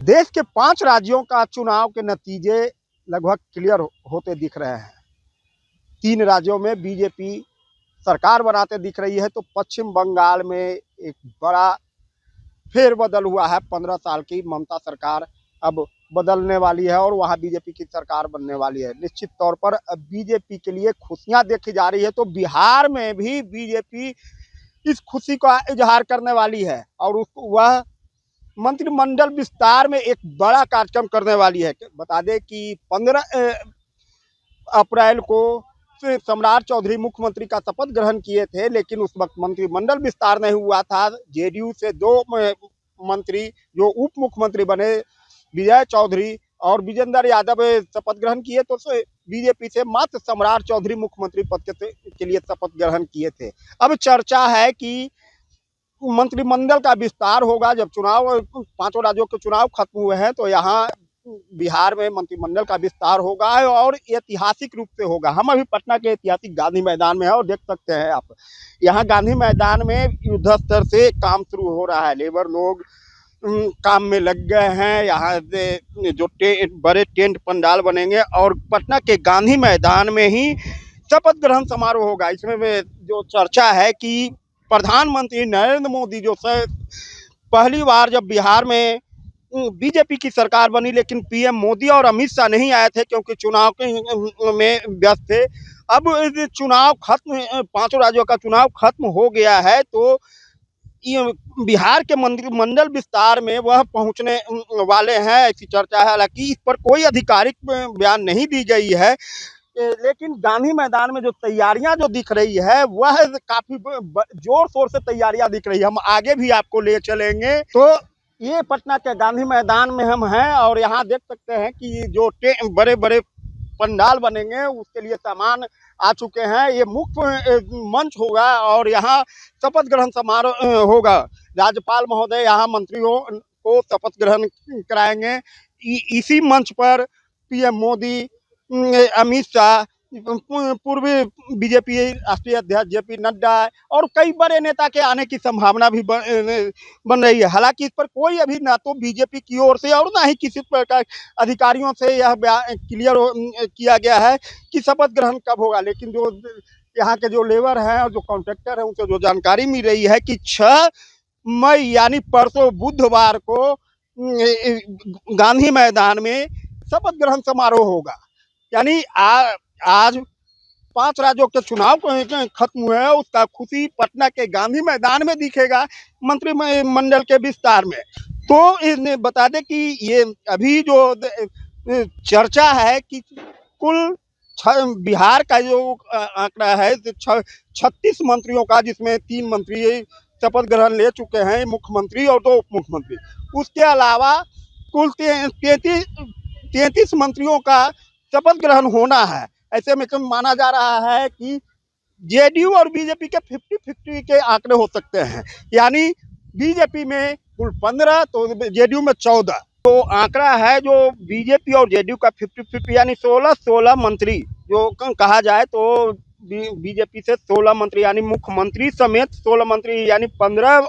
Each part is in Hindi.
देश के 5 राज्यों का चुनाव के नतीजे लगभग क्लियर होते दिख रहे हैं। 3 राज्यों में बीजेपी सरकार बनाते दिख रही है, तो पश्चिम बंगाल में एक बड़ा फेरबदल हुआ है। 15 साल की ममता सरकार अब बदलने वाली है और वहाँ बीजेपी की सरकार बनने वाली है। निश्चित तौर पर अब बीजेपी के लिए खुशियां देखी जा रही है, तो बिहार में भी बीजेपी इस खुशी का इजहार करने वाली है और वह मंत्रिमंडल विस्तार में एक बड़ा कार्यक्रम करने वाली है। बता दें कि 15 अप्रैल को सम्राट चौधरी मुख्यमंत्री का शपथ ग्रहण किए थे, लेकिन उस वक्त मंत्रिमंडल विस्तार नहीं हुआ था। जेडीयू से 2 मंत्री जो उप मुख्यमंत्री बने, विजय चौधरी और विजेंद्र यादव, शपथ ग्रहण किए, तो बीजेपी से मात्र सम्राट चौधरी मुख्यमंत्री पद के लिए शपथ ग्रहण किए थे। अब चर्चा है कि मंत्रिमंडल का विस्तार होगा। जब चुनाव 5 राज्यों के चुनाव खत्म हुए हैं, तो यहाँ बिहार में मंत्रिमंडल का विस्तार होगा और ऐतिहासिक रूप से होगा। हम अभी पटना के ऐतिहासिक गांधी मैदान में है और देख सकते हैं आप, यहाँ गांधी मैदान में युद्ध स्तर से काम शुरू हो रहा है। लेबर लोग काम में लग गए हैं। यहाँ से जो बड़े टेंट पंडाल बनेंगे और पटना के गांधी मैदान में ही शपथ ग्रहण समारोह होगा। इसमें जो चर्चा है कि प्रधानमंत्री नरेंद्र मोदी जो पहली बार जब बिहार में बीजेपी की सरकार बनी, लेकिन पीएम मोदी और अमित शाह नहीं आए थे क्योंकि चुनाव में व्यस्त थे। अब चुनाव खत्म, 5 राज्यों का चुनाव खत्म हो गया है, तो बिहार के मंत्रिमंडल विस्तार में वह पहुंचने वाले हैं, ऐसी चर्चा है। हालांकि इस पर कोई आधिकारिक बयान नहीं दी गई है, लेकिन गांधी मैदान में जो तैयारियां जो दिख रही है वह काफी जोर शोर से तैयारियां दिख रही है। हम आगे भी आपको ले चलेंगे। तो ये पटना के गांधी मैदान में हम हैं और यहाँ देख सकते हैं कि जो बड़े बड़े पंडाल बनेंगे उसके लिए सामान आ चुके हैं। ये मुख्य मंच होगा और यहाँ शपथ ग्रहण समारोह होगा। राज्यपाल महोदय यहाँ मंत्रियों को शपथ ग्रहण कराएंगे। इसी मंच पर पीएम मोदी, अमित शाह, पूर्वी बीजेपी राष्ट्रीय अध्यक्ष जेपी नड्डा और कई बड़े नेता के आने की संभावना भी बन रही है। हालांकि इस पर कोई अभी ना तो बीजेपी की ओर से और ना ही किसी प्रकार अधिकारियों से यह क्लियर किया गया है कि शपथ ग्रहण कब होगा। लेकिन जो यहाँ के जो लेबर हैं और जो कॉन्ट्रैक्टर हैं उनसे जो जानकारी मिल रही है कि 6 मई यानी परसों बुधवार को गांधी मैदान में शपथ ग्रहण समारोह होगा। यानी आज 5 राज्यों के चुनाव खत्म हुए हैं, उसका खुशी पटना के गांधी मैदान में दिखेगा मंत्रिमंडल के विस्तार में। तो बता दें कि ये अभी जो चर्चा है कि कुल बिहार का जो आंकड़ा है 36 मंत्रियों का, जिसमें 3 मंत्री शपथ ग्रहण ले चुके हैं, मुख्यमंत्री और 2 उप मुख्यमंत्री। उसके अलावा कुल 33 मंत्रियों का शपथ ग्रहण होना है। ऐसे में माना जा रहा है कि जेडीयू और बीजेपी के 50-50 के आंकड़े हो सकते हैं। यानी बीजेपी में कुल 15 तो जेडीयू में 14। तो आंकड़ा है जो बीजेपी और जेडीयू का 50-50 यानी 16 मंत्री जो कहा जाए, तो बीजेपी से 16 मंत्री यानी मुख्यमंत्री समेत 16 मंत्री, यानी 15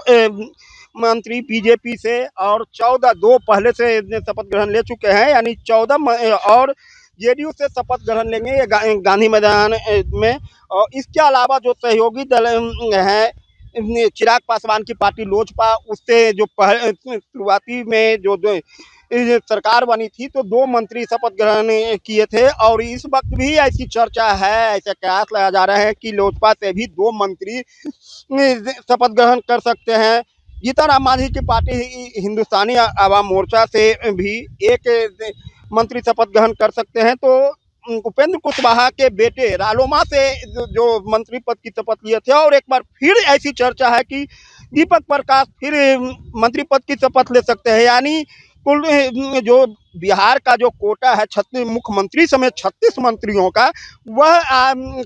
मंत्री बीजेपी से और 14 2 पहले से शपथ ग्रहण ले चुके हैं, यानी 14 और जेडीयू से शपथ ग्रहण लेंगे गांधी मैदान में। और इसके अलावा जो सहयोगी दल हैं, चिराग पासवान की पार्टी लोजपा, उससे जो शुरुआती में जो सरकार बनी थी तो 2 मंत्री शपथ ग्रहण किए थे। और इस वक्त भी ऐसी चर्चा है, ऐसे कयास लगाया जा रहे हैं कि लोजपा से भी 2 मंत्री शपथ ग्रहण कर सकते हैं। जीतन राम मांझी की पार्टी हिंदुस्तानी आवाम मोर्चा से भी एक मंत्री शपथ ग्रहण कर सकते हैं। तो उपेंद्र कुशवाहा के बेटे रालोमा से जो मंत्री पद की शपथ लिए थे, और एक बार फिर ऐसी चर्चा है कि दीपक प्रकाश फिर मंत्री पद की शपथ ले सकते हैं। यानी कुल जो बिहार का जो कोटा है 36 मुख्यमंत्री समेत 36 मंत्रियों का, वह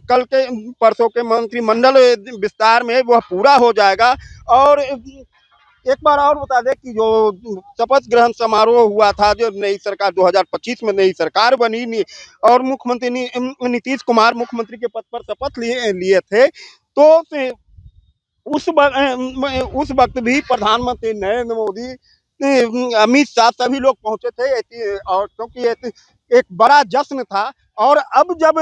कल के परसों के मंत्रिमंडल विस्तार में वह पूरा हो जाएगा। और एक बार और बता दें कि जो शपथ ग्रहण समारोह हुआ था, जो नई सरकार 2025 में नई सरकार बनी और मुख्यमंत्री नीतीश कुमार मुख्यमंत्री के पद पर शपथ लिए थे, तो उस वक्त भी प्रधानमंत्री नरेंद्र मोदी अमित शाह सभी लोग पहुंचे थे, और क्योंकि एक बड़ा जश्न था। और अब जब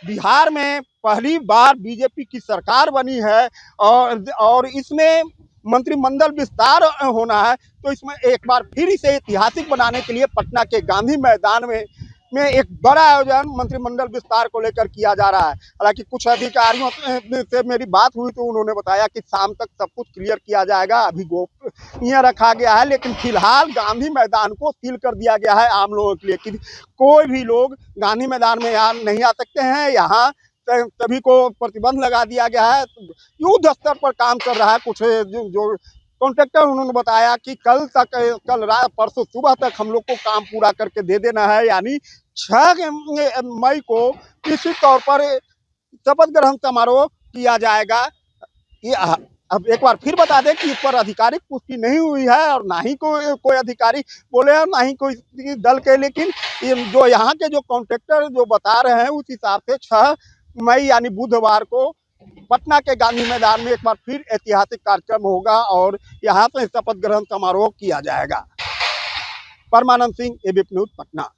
बिहार में पहली बार बीजेपी की सरकार बनी है और इसमें मंत्रिमंडल विस्तार होना है, तो इसमें एक बार फिर इसे ऐतिहासिक बनाने के लिए पटना के गांधी मैदान में एक बड़ा आयोजन मंत्रिमंडल विस्तार को लेकर किया जा रहा है। हालांकि कुछ अधिकारियों से मेरी बात हुई तो उन्होंने बताया कि शाम तक सब कुछ क्लियर किया जाएगा, अभी गोपनीय रखा गया है। लेकिन फिलहाल गांधी मैदान को सील कर दिया गया है आम लोगों के लिए कि कोई भी लोग गांधी मैदान में यहाँ नहीं आ सकते हैं। यहाँ सभी को प्रतिबंध लगा दिया गया है। युद्ध स्तर पर काम कर रहा है। कुछ जो कॉन्ट्रैक्टर उन्होंने बताया कि कल रात परसों सुबह तक हम लोग को काम पूरा करके दे देना है, यानी 6 मई को निश्चित तौर पर शपथ ग्रहण समारोह किया जाएगा। ये अब एक बार फिर बता दें कि इस पर आधिकारिक पुष्टि नहीं हुई है और ना ही कोई अधिकारी बोले और ना ही कोई दल के, लेकिन ये जो यहाँ के जो कॉन्ट्रैक्टर जो बता रहे हैं उस हिसाब से 6 मई यानी बुधवार को पटना के गांधी मैदान में एक बार फिर ऐतिहासिक कार्यक्रम होगा और यहाँ से शपथ ग्रहण समारोह किया जाएगा। परमानंद सिंह, एबीपी न्यूज, पटना।